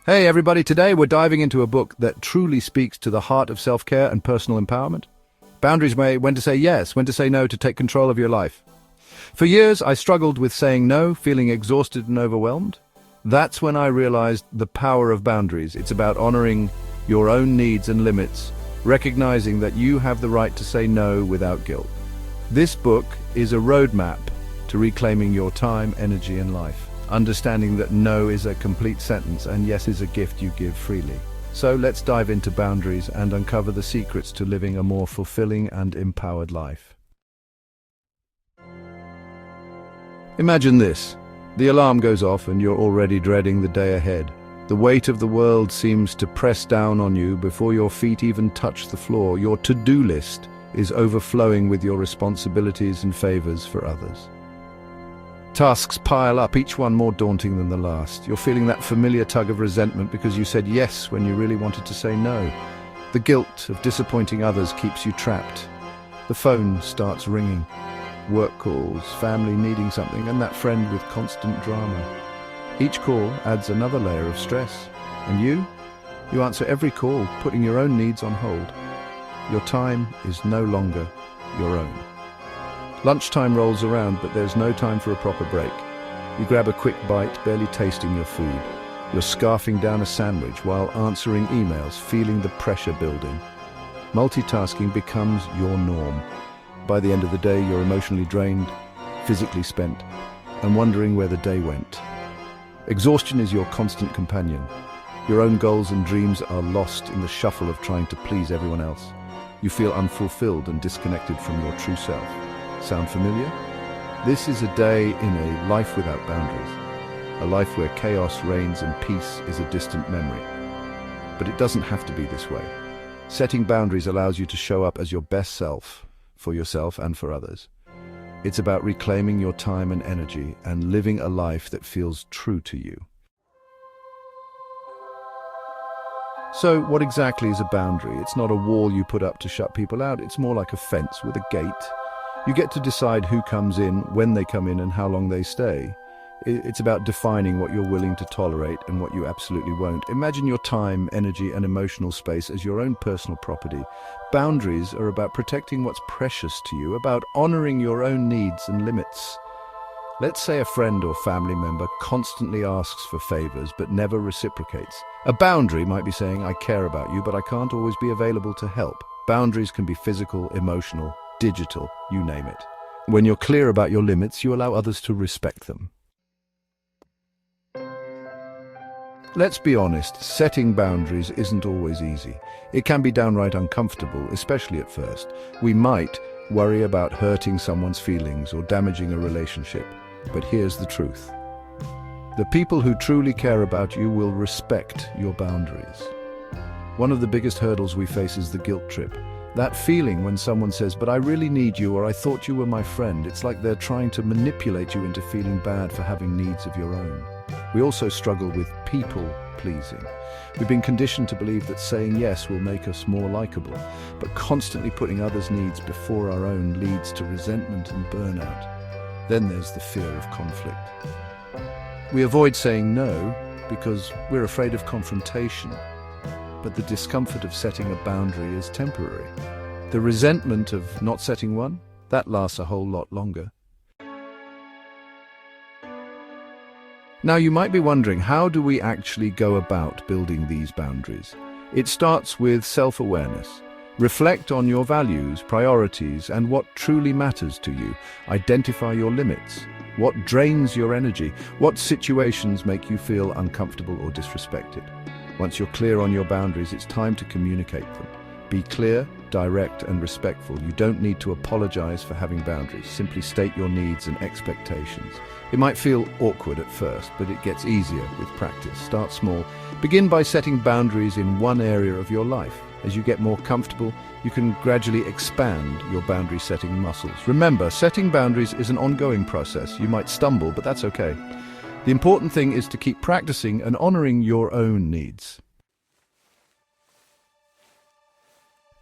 Hey everybody, today we're diving into a book that truly speaks to the heart of self-care and personal empowerment. Boundaries, when to say yes, when to say no, to take control of your life. For years, I struggled with saying no, feeling exhausted and overwhelmed. That's when I realized the power of boundaries. It's about honoring your own needs and limits, recognizing that you have the right to say no without guilt. This book is a roadmap to reclaiming your time, energy, and life. Understanding that no is a complete sentence and yes is a gift you give freely. So let's dive into boundaries and uncover the secrets to living a more fulfilling and empowered life. Imagine this. The alarm goes off and you're already dreading the day ahead. The weight of the world seems to press down on you before your feet even touch the floor. Your to-do list is overflowing with your responsibilities and favors for others. Tasks pile up, each one more daunting than the last. You're feeling that familiar tug of resentment because you said yes when you really wanted to say no. The guilt of disappointing others keeps you trapped. The phone starts ringing. Work calls, family needing something, and that friend with constant drama. Each call adds another layer of stress. And you answer every call, putting your own needs on hold. Your time is no longer your own. Lunchtime rolls around, but there's no time for a proper break. You grab a quick bite, barely tasting your food. You're scarfing down a sandwich while answering emails, feeling the pressure building. Multitasking becomes your norm. By the end of the day, you're emotionally drained, physically spent, and wondering where the day went. Exhaustion is your constant companion. Your own goals and dreams are lost in the shuffle of trying to please everyone else. You feel unfulfilled and disconnected from your true self. Sound familiar? This is a day in a life without boundaries, a life where chaos reigns and peace is a distant memory. But it doesn't have to be this way. Setting boundaries allows you to show up as your best self, for yourself and for others. It's about reclaiming your time and energy and living a life that feels true to you. So, what exactly is a boundary? It's not a wall you put up to shut people out. It's more like a fence with a gate. You get to decide who comes in, when they come in, and how long they stay. It's about defining what you're willing to tolerate and what you absolutely won't. Imagine your time, energy, and emotional space as your own personal property. Boundaries are about protecting what's precious to you, about honoring your own needs and limits. Let's say a friend or family member constantly asks for favors but never reciprocates. A boundary might be saying, I care about you, but I can't always be available to help. Boundaries can be physical, emotional, digital, you name it. When you're clear about your limits, you allow others to respect them. Let's be honest, setting boundaries isn't always easy. It can be downright uncomfortable, especially at first. We might worry about hurting someone's feelings or damaging a relationship. But here's the truth. The people who truly care about you will respect your boundaries. One of the biggest hurdles we face is the guilt trip. That feeling when someone says, but I really need you, or I thought you were my friend. It's like they're trying to manipulate you into feeling bad for having needs of your own. We also struggle with people pleasing. We've been conditioned to believe that saying yes will make us more likable, but constantly putting others' needs before our own leads to resentment and burnout. Then there's the fear of conflict. We avoid saying no because we're afraid of confrontation. But the discomfort of setting a boundary is temporary. The resentment of not setting one, that lasts a whole lot longer. Now you might be wondering, how do we actually go about building these boundaries? It starts with self-awareness. Reflect on your values, priorities, and what truly matters to you. Identify your limits. What drains your energy? What situations make you feel uncomfortable or disrespected? Once you're clear on your boundaries, it's time to communicate them. Be clear, direct, and respectful. You don't need to apologize for having boundaries. Simply state your needs and expectations. It might feel awkward at first, but it gets easier with practice. Start small. Begin by setting boundaries in one area of your life. As you get more comfortable, you can gradually expand your boundary-setting muscles. Remember, setting boundaries is an ongoing process. You might stumble, but that's okay. The important thing is to keep practicing and honoring your own needs.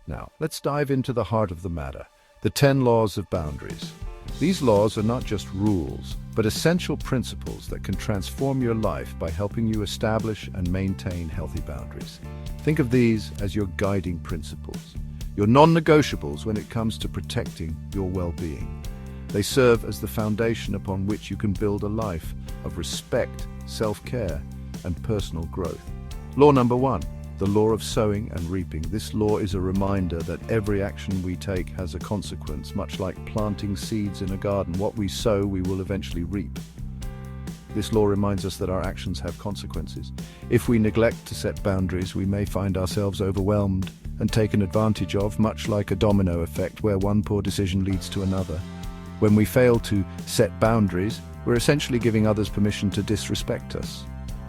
Now, let's dive into the heart of the matter, the 10 laws of boundaries. These laws are not just rules, but essential principles that can transform your life by helping you establish and maintain healthy boundaries. Think of these as your guiding principles, your non-negotiables when it comes to protecting your well-being. They serve as the foundation upon which you can build a life of respect, self-care, and personal growth. Law number 1. The law of sowing and reaping. This law is a reminder that every action we take has a consequence, much like planting seeds in a garden. What we sow, we will eventually reap. This law reminds us that our actions have consequences. If we neglect to set boundaries, we may find ourselves overwhelmed and taken advantage of, much like a domino effect where one poor decision leads to another. When we fail to set boundaries, we're essentially giving others permission to disrespect us.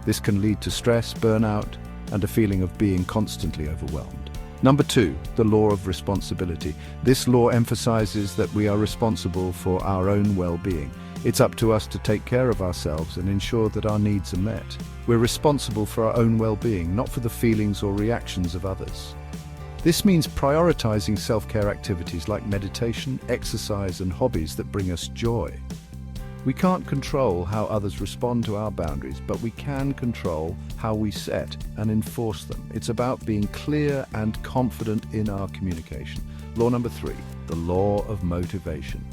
This can lead to stress, burnout, and a feeling of being constantly overwhelmed. Number 2, the law of responsibility. This law emphasizes that we are responsible for our own well-being. It's up to us to take care of ourselves and ensure that our needs are met. We're responsible for our own well-being, not for the feelings or reactions of others. This means prioritizing self-care activities like meditation, exercise, and hobbies that bring us joy. We can't control how others respond to our boundaries, but we can control how we set and enforce them. It's about being clear and confident in our communication. Law number 3, the law of motivation.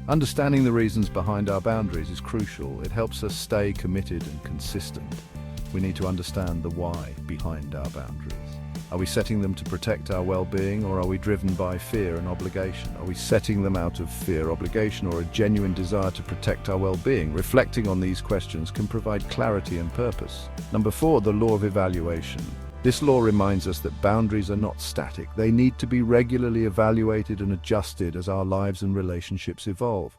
Understanding the reasons behind our boundaries is crucial. It helps us stay committed and consistent. We need to understand the why behind our boundaries. Are we setting them to protect our well-being, or are we driven by fear and obligation? Are we setting them out of fear, obligation, or a genuine desire to protect our well-being? Reflecting on these questions can provide clarity and purpose. Number 4, the law of evaluation. This law reminds us that boundaries are not static. They need to be regularly evaluated and adjusted as our lives and relationships evolve.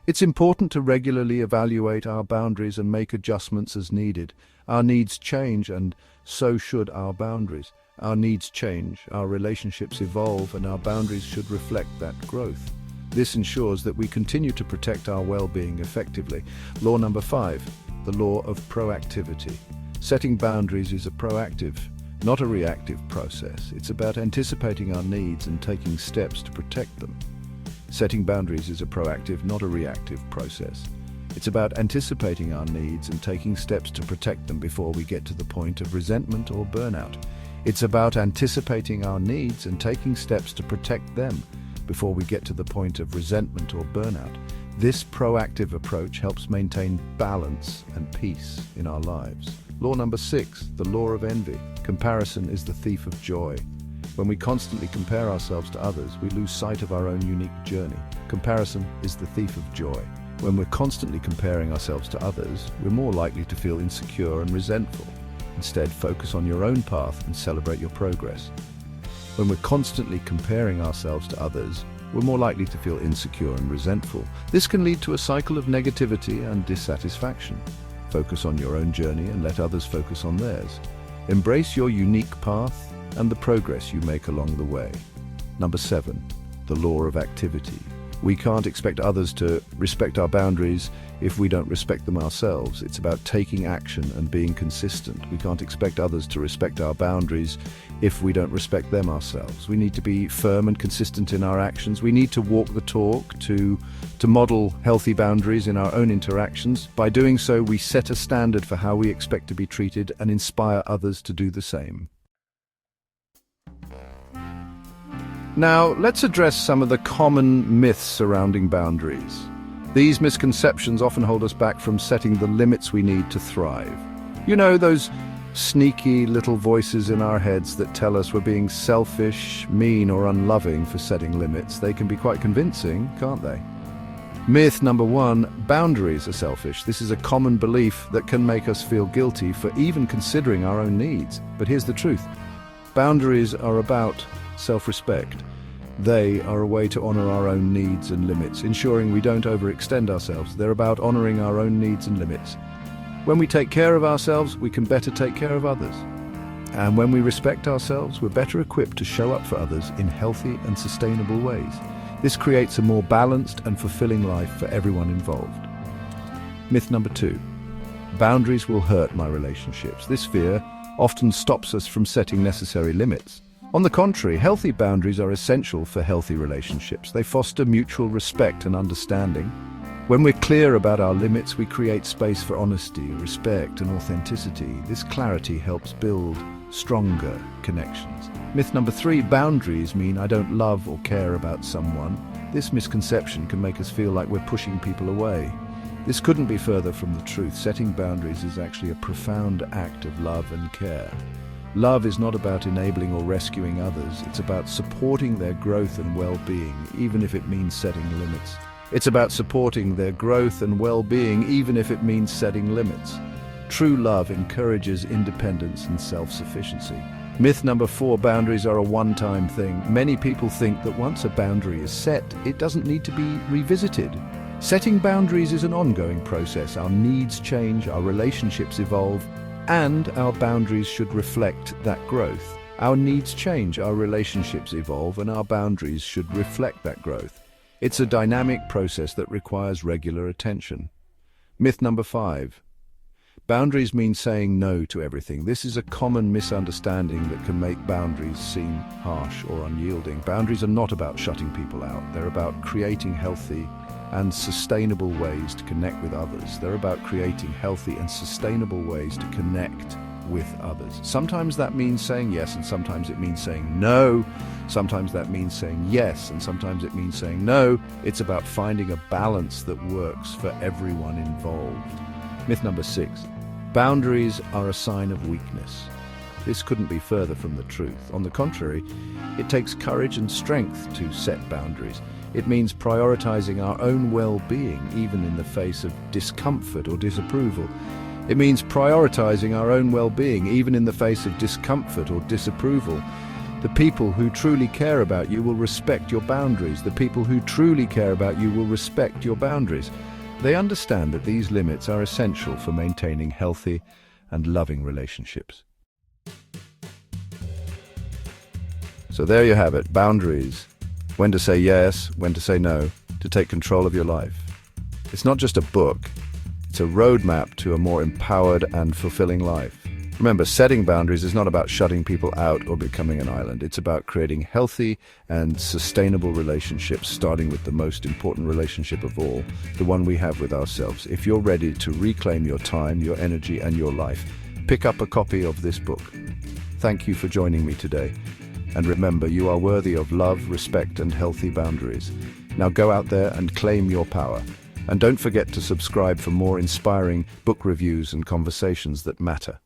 It's important to regularly evaluate our boundaries and make adjustments as needed. Our needs change, and so should our boundaries. Our needs change, our relationships evolve, and our boundaries should reflect that growth. This ensures that we continue to protect our well-being effectively. Law number 5, the law of proactivity. Setting boundaries is a proactive, not a reactive process. It's about anticipating our needs and taking steps to protect them. Setting boundaries is a proactive, not a reactive process. It's about anticipating our needs and taking steps to protect them before we get to the point of resentment or burnout. It's about anticipating our needs and taking steps to protect them before we get to the point of resentment or burnout. This proactive approach helps maintain balance and peace in our lives. Law number 6, the law of envy. Comparison is the thief of joy. When we constantly compare ourselves to others, we lose sight of our own unique journey. Comparison is the thief of joy. When we're constantly comparing ourselves to others, we're more likely to feel insecure and resentful. Instead, focus on your own path and celebrate your progress. When we're constantly comparing ourselves to others, we're more likely to feel insecure and resentful. This can lead to a cycle of negativity and dissatisfaction. Focus on your own journey and let others focus on theirs. Embrace your unique path and the progress you make along the way. Number 7, the law of activity. We can't expect others to respect our boundaries if we don't respect them ourselves. It's about taking action and being consistent. We can't expect others to respect our boundaries if we don't respect them ourselves. We need to be firm and consistent in our actions. We need to walk the talk, to model healthy boundaries in our own interactions. By doing so, we set a standard for how we expect to be treated and inspire others to do the same. Now, let's address some of the common myths surrounding boundaries. These misconceptions often hold us back from setting the limits we need to thrive. You know, those sneaky little voices in our heads that tell us we're being selfish, mean, or unloving for setting limits. They can be quite convincing, can't they? Myth number 1, boundaries are selfish. This is a common belief that can make us feel guilty for even considering our own needs. But here's the truth. Boundaries are about self-respect. They are a way to honor our own needs and limits, ensuring we don't overextend ourselves. They're about honoring our own needs and limits. When we take care of ourselves, we can better take care of others. And when we respect ourselves, we're better equipped to show up for others in healthy and sustainable ways. This creates a more balanced and fulfilling life for everyone involved. Myth number 2, boundaries will hurt my relationships. This fear often stops us from setting necessary limits. On the contrary, healthy boundaries are essential for healthy relationships. They foster mutual respect and understanding. When we're clear about our limits, we create space for honesty, respect, and authenticity. This clarity helps build stronger connections. Myth number 3, boundaries mean I don't love or care about someone. This misconception can make us feel like we're pushing people away. This couldn't be further from the truth. Setting boundaries is actually a profound act of love and care. Love is not about enabling or rescuing others. It's about supporting their growth and well-being, even if it means setting limits. It's about supporting their growth and well-being, even if it means setting limits. True love encourages independence and self-sufficiency. Myth number 4, boundaries are a one-time thing. Many people think that once a boundary is set, it doesn't need to be revisited. Setting boundaries is an ongoing process. Our needs change, our relationships evolve, and our boundaries should reflect that growth. Our needs change, our relationships evolve, and our boundaries should reflect that growth. It's a dynamic process that requires regular attention. Myth number 5. Boundaries mean saying no to everything. This is a common misunderstanding that can make boundaries seem harsh or unyielding. Boundaries are not about shutting people out. They're about creating healthy and sustainable ways to connect with others. They're about creating healthy and sustainable ways to connect with others. Sometimes that means saying yes, and sometimes it means saying no. Sometimes that means saying yes, and sometimes it means saying no. It's about finding a balance that works for everyone involved. Myth number 6. Boundaries are a sign of weakness. This couldn't be further from the truth. On the contrary, it takes courage and strength to set boundaries. It means prioritizing our own well-being, even in the face of discomfort or disapproval. It means prioritizing our own well-being, even in the face of discomfort or disapproval. The people who truly care about you will respect your boundaries. The people who truly care about you will respect your boundaries. They understand that these limits are essential for maintaining healthy and loving relationships. So there you have it, boundaries. When to say yes, when to say no, to take control of your life. It's not just a book, it's a roadmap to a more empowered and fulfilling life. Remember, setting boundaries is not about shutting people out or becoming an island. It's about creating healthy and sustainable relationships, starting with the most important relationship of all, the one we have with ourselves. If you're ready to reclaim your time, your energy, and your life, pick up a copy of this book. Thank you for joining me today. And remember, you are worthy of love, respect, and healthy boundaries. Now go out there and claim your power. And don't forget to subscribe for more inspiring book reviews and conversations that matter.